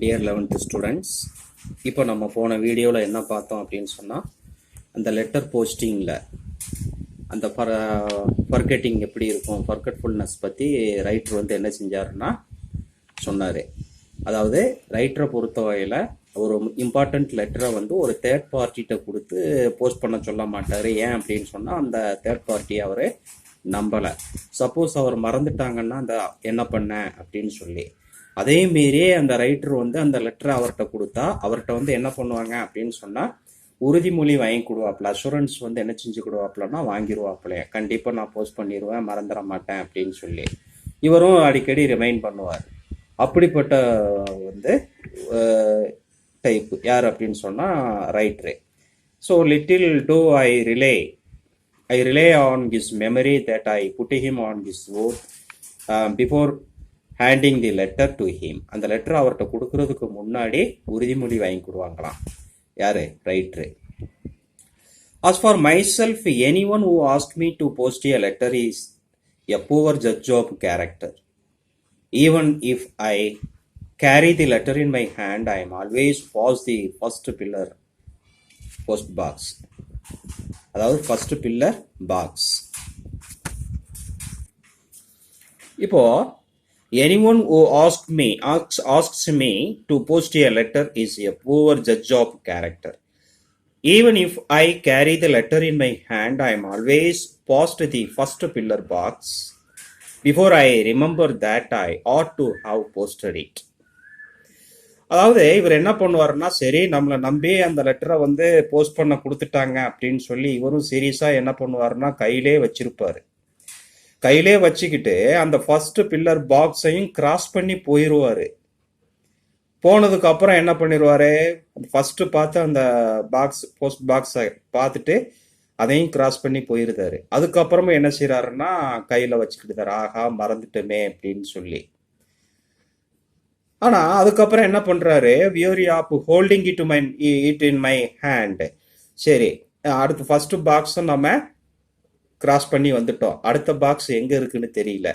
Dear 11th students, இப்போ நம்ம போன வீடியோவில் என்ன பார்த்தோம் அப்படின்னு சொன்னால், அந்த லெட்டர் போஸ்டிங்கில் அந்த ஃபர்கெட்டிங் எப்படி இருக்கும், ஃபர்கெட்ஃபுல்னஸ் பற்றி ரைட்டர் வந்து என்ன செஞ்சாருன்னா சொன்னார். அதாவது ரைட்டரை பொறுத்த வகையில் ஒரு இம்பார்ட்டண்ட் லெட்டரை வந்து ஒரு தேர்ட் பார்ட்டிகிட்ட கொடுத்து போஸ்ட் பண்ண சொல்ல மாட்டார். ஏன் அப்படின்னு சொன்னால், அந்த தேர்ட் பார்ட்டியை அவர் நம்பலை. சப்போஸ் அவர் மறந்துட்டாங்கன்னா அந்த என்ன பண்ண அப்படின்னு சொல்லி, அதே மாரியே அந்த ரைட்டர் வந்து அந்த லெட்டரை அவர்கிட்ட கொடுத்தா அவர்கிட்ட வந்து என்ன பண்ணுவாங்க அப்படின்னு சொன்னால், உறுதிமொழி வாங்கி கொடுவாப்புல, அஷூரன்ஸ் வந்து என்ன செஞ்சு கொடுவாப்புலன்னா வாங்கிடுவாப்புல, கண்டிப்பாக நான் போஸ்ட் பண்ணிடுவேன், மறந்துட மாட்டேன் அப்படின்னு சொல்லி இவரும் அடிக்கடி ரிமைண்ட் பண்ணுவார். அப்படிப்பட்ட வந்து டைப்பு யார் அப்படின்னு சொன்னால் writer. So little do I rely on his memory that I put him on his oath before handing the letter to him. அந்த லெட்டர் அவர்கிட்ட கொடுக்கறதுக்கு முன்னாடி உறுதிமொழி வாங்கி கொடுவாங்களாம். யாரு? Writer. As for myself, anyone who asked me to post a letter is a poor judge of character. Even if I carry the letter in my hand, I am always past the first pillar post box. அதாவது first pillar box. இப்போ anyone who asks me to post a letter is a poor judge of character. Even if I carry the letter in my hand, I am always past the first pillar box before I remember that I ought to have posted it. அதாவது இவர் என்ன பண்ணுவாருன்னா, சரி நம்மளை நம்பி அந்த லெட்டரை வந்து போஸ்ட் பண்ண கொடுத்துட்டாங்க அப்படின்னு சொல்லி இவரும் சீரியஸாக என்ன பண்ணுவாருன்னா கையிலே வச்சிருப்பாரு. கையிலே வச்சுக்கிட்டு அந்த ஃபர்ஸ்ட் பில்லர் பாக்ஸையும் கிராஸ் பண்ணி போயிடுவாரு. போனதுக்கு அப்புறம் என்ன பண்ணிடுவாரு, ஃபர்ஸ்ட் பார்த்து அந்த பாக்ஸ் போஸ்ட் பாக்ஸை பார்த்துட்டு அதையும் கிராஸ் பண்ணி போயிருந்தாரு. அதுக்கப்புறமா என்ன செய்யறாருன்னா கையில வச்சுக்கிட்டு, ஆகா மறந்துட்டோமே அப்படின்னு சொல்லி. ஆனா அதுக்கப்புறம் என்ன பண்றாரு, weary of holding it in my hand. சரி, அடுத்து ஃபர்ஸ்ட் பாக்ஸும் நம்ம கிராஸ் பண்ணி வந்துட்டோம், அடுத்த பாக்ஸ் எங்க இருக்குன்னு தெரியல,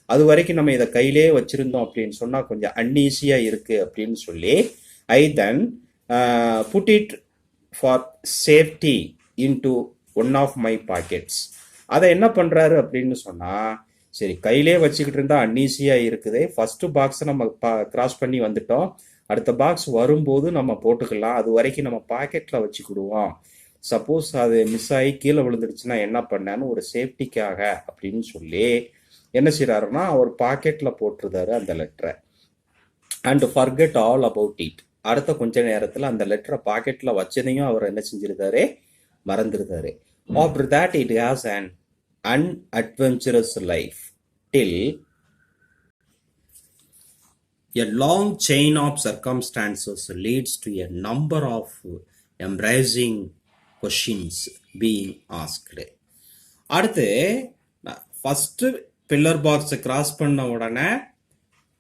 அது வரைக்கும் நம்ம இதை கையிலே வச்சிருந்தோம் அப்படின்னு சொன்னா கொஞ்சம் அன்ஈஸியா இருக்கு அப்படின்னு சொல்லி, I then put it for safety into one of my pockets. அதை என்ன பண்றாரு அப்படின்னு சொன்னா, சரி கையிலே வச்சுக்கிட்டு இருந்தா அன்ஈஸியா இருக்குது, ஃபர்ஸ்ட் பாக்ஸை நம்ம கிராஸ் பண்ணி வந்துட்டோம், அடுத்த பாக்ஸ் வரும்போது நம்ம போட்டுக்கலாம், அது வரைக்கும் நம்ம பாக்கெட்ல வச்சுக்கிடுவோம், சப்போஸ் அது மிஸ் ஆகி கீழே விழுந்துடுச்சுன்னா என்ன பண்ணான்னு ஒரு சேஃப்டிக்காக அப்படின்னு சொல்லி என்ன செய்யறாருன்னா அவர் பாக்கெட்ல போட்டுருந்தாரு அந்த லெட்டரை. And forget all about it. அடுத்த கொஞ்ச நேரத்துல அந்த லெட்டரை பாக்கெட்ல வச்சதையும் அவர் என்ன செஞ்சிருந்தாரு, மறந்துருந்தாரு. After that it has an unadventurous life till a long chain of circumstances leads to a number of embarrassing questions being asked. அடுத்து ஃபர்ஸ்ட் பில்லர் பாக்ஸை கிராஸ் பண்ண உடனே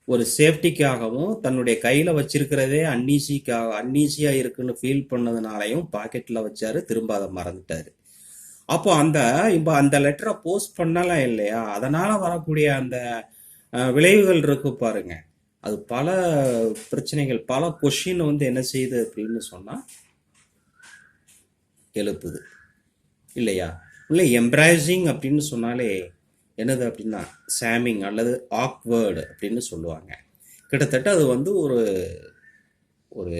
ஒரு சேஃப்டிக்காகவும் தன்னுடைய கையில வச்சிருக்கிறதே அன்னீசியா இருக்குன்னு ஃபீல் பண்ணதுனாலையும் பாக்கெட்ல வச்சாரு, திரும்ப அதை மறந்துட்டாரு. அப்போ அந்த லெட்டரை போஸ்ட் பண்ணலாம் இல்லையா, அதனால வரக்கூடிய அந்த விளைவுகள் இருக்கு பாருங்க, அது பல பிரச்சனைகள், பல கொஷின் வந்து என்ன செய்யுது அப்படின்னு சொன்னா எழுப்புது இல்லையா. இல்லை எம்ப்ராசிங் அப்படின்னு சொன்னாலே என்னது அப்படின்னா சாமிங் அல்லது ஆக்வர்டு அப்படின்னு சொல்லுவாங்க. கிட்டத்தட்ட அது வந்து ஒரு ஒரு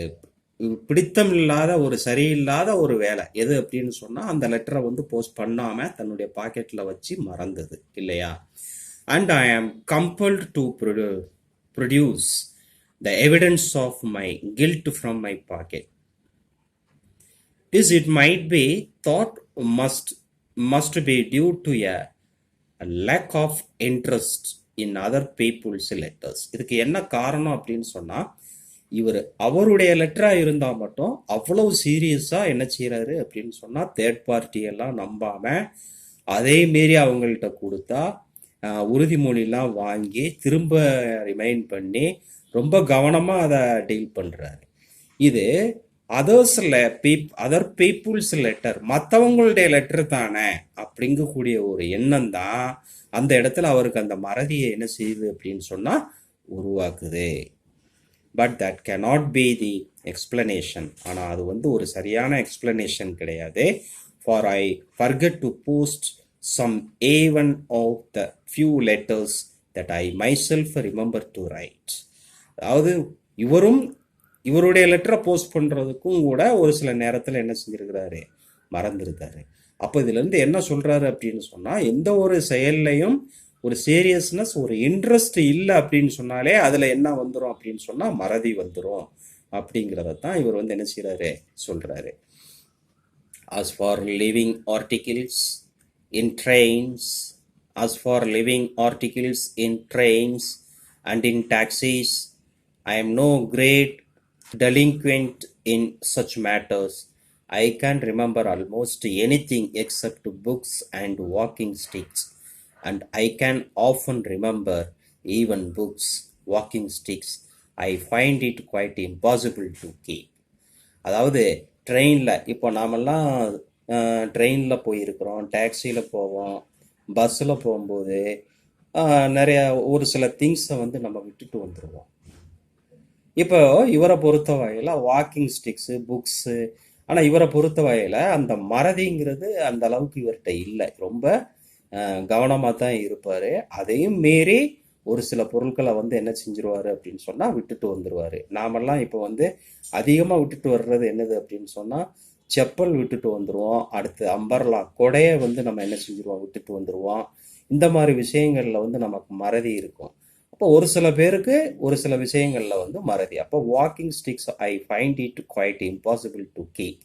பிடித்தம் இல்லாத, ஒரு சரியில்லாத ஒரு வேலை. எது அப்படின்னு சொன்னா அந்த லெட்டரை வந்து போஸ்ட் பண்ணாம தன்னுடைய பாக்கெட்ல வச்சு மறந்தது இல்லையா. And I am compelled to produce the evidence of my guilt from my pocket. This it might be thought must be due to a lack of interest in other people's letters. இதுக்கு என்ன காரணம் அப்படின்னு சொன்னா, இவர் அவருடைய லெட்டரா இருந்தா மட்டும் அவ்வளவு சீரியஸா என்ன செய்யறாரு அப்படின்னு சொன்னா, தேர்ட் பார்ட்டி எல்லாம் நம்பாம அதே மாரி அவங்கள்ட்ட கொடுத்தா உறுதிமொழிலாம் வாங்கி திரும்ப ரிமைண்ட் பண்ணி ரொம்ப கவனமா அதை டீல் பண்றாரு. இது அதர் பீப்புள்ஸ் லெட்டர், மற்றவங்களுடைய லெட்டர் தானே அப்படிங்கக்கூடிய ஒரு எண்ணம் தான் அந்த இடத்துல அவருக்கு அந்த மறதியை என்ன செய்யுது அப்படின்னு சொன்னா உருவாக்குது. But that cannot be the explanation. ஆனால் அது வந்து ஒரு சரியான எக்ஸ்பிளனேஷன் கிடையாது. For I forget to post some A1 of the few letters that I myself remember to write. அதாவது இவருடைய லெட்டரை போஸ்ட் பண்ணுறதுக்கும் கூட ஒரு சில நேரத்தில் என்ன செஞ்சிருக்கிறாரு, மறந்துருக்காரு. அப்போ இதுலேருந்து என்ன சொல்கிறாரு அப்படின்னு சொன்னால், எந்த ஒரு செயல்லையும் ஒரு சீரியஸ்னஸ், ஒரு இன்ட்ரெஸ்ட் இல்லை அப்படின்னு சொன்னாலே அதில் என்ன வந்துடும் அப்படின்னு சொன்னால் மறதி வந்துடும் அப்படிங்கிறத தான் இவர் வந்து என்ன செய்கிறாரு, சொல்கிறாரு. As for living articles in trains, as for living articles in trains and in taxis, I am no great delinquent in such matters. I can remember almost anything except books and walking sticks, and I can often remember even books, walking sticks. I find it quite impossible to keep. அதாவது ட்ரெயினில் இப்போ நாமெல்லாம் ட்ரெயினில் போயிருக்கிறோம், டாக்ஸியில் போவோம், பஸ்ஸில் போகும்போது நிறையா ஒரு சில திங்ஸை வந்து நம்ம விட்டுட்டு வந்துடுவோம். இப்போ இவரை பொறுத்த வகையில் வாக்கிங் ஸ்டிக்ஸு, புக்ஸு, ஆனால் இவரை பொறுத்த வகையில் அந்த மறதிங்கிறது அந்த அளவுக்கு இவர்கிட்ட இல்லை. ரொம்ப கவனமாக தான் இருப்பார். அதையும் மீறி ஒரு சில பொருட்களை வந்து என்ன செஞ்சிருவார் அப்படின்னு சொன்னால் விட்டுட்டு வந்துடுவார். நாமெல்லாம் இப்போ வந்து அதிகமாக விட்டுட்டு வர்றது என்னது அப்படின்னு சொன்னால் செப்பல் விட்டுட்டு வந்துடுவோம். அடுத்து அம்பர்லா, கொடையை வந்து நம்ம என்ன செஞ்சிருவோம், விட்டுட்டு வந்துடுவோம். இந்த மாதிரி விஷயங்களில் வந்து நமக்கு மறதி இருக்கும். அப்போ ஒரு சில பேருக்கு ஒரு சில விஷயங்களில் வந்து மறதி. அப்போ walking sticks I find it quite impossible to keep.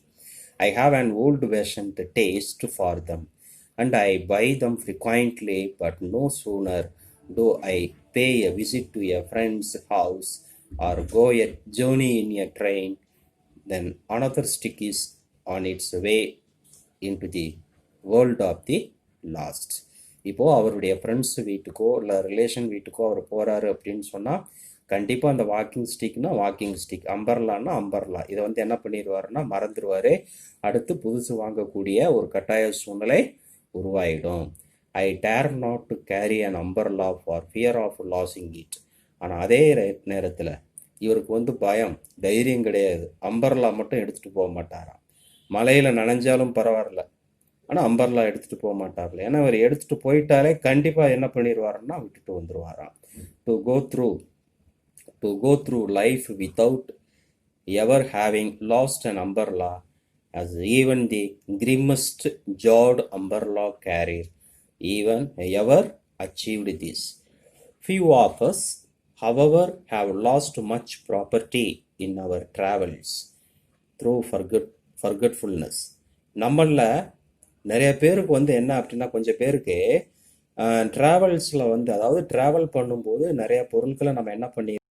I have an old vested taste for them and I buy them frequently, but no sooner do I pay a visit to a friend's house or go a journey in a train, then another stick is on its way into the world of the lost. இப்போது அவருடைய friends வீட்டுக்கோ இல்லை relation வீட்டுக்கோ அவர் போகிறாரு அப்படின்னு சொன்னால் கண்டிப்பாக அந்த walking ஸ்டிக்னா walking stick, அம்பர்லான்னா umbrella, இதை வந்து என்ன பண்ணிடுவாருன்னா மறந்துடுவார். அடுத்து புதுசு வாங்கக்கூடிய ஒரு கட்டாய சூழ்நிலை உருவாயிடும். I dare not to carry an umbrella for fear of losing it. ஆனால் அதே நேரத்தில் இவருக்கு வந்து பயம், தைரியம் கிடையாது. அம்பர்லா மட்டும் எடுத்துகிட்டு போக மாட்டாராம். மழையில் நனைஞ்சாலும் பரவாயில்ல, ஆனால் அம்பர்லா எடுத்துகிட்டு போக மாட்டார்ல. ஏன்னா அவர் எடுத்துகிட்டு போயிட்டாலே கண்டிப்பாக என்ன பண்ணிடுவாருன்னா விட்டுட்டு வந்துடுவாராம். To go through life without ever having lost an umbrella, as even the grimmest jawed umbrella carrier even ever achieved this. Few of us, however, have lost much property in our travels through forgetfulness. நம்மளில் நிறைய பேருக்கு வந்து என்ன அப்படின்னா, கொஞ்சம் பேருக்கு ட்ராவல்ஸில் வந்து, அதாவது ட்ராவல் பண்ணும்போது நிறைய பொருட்களை நம்ம என்ன பண்ணி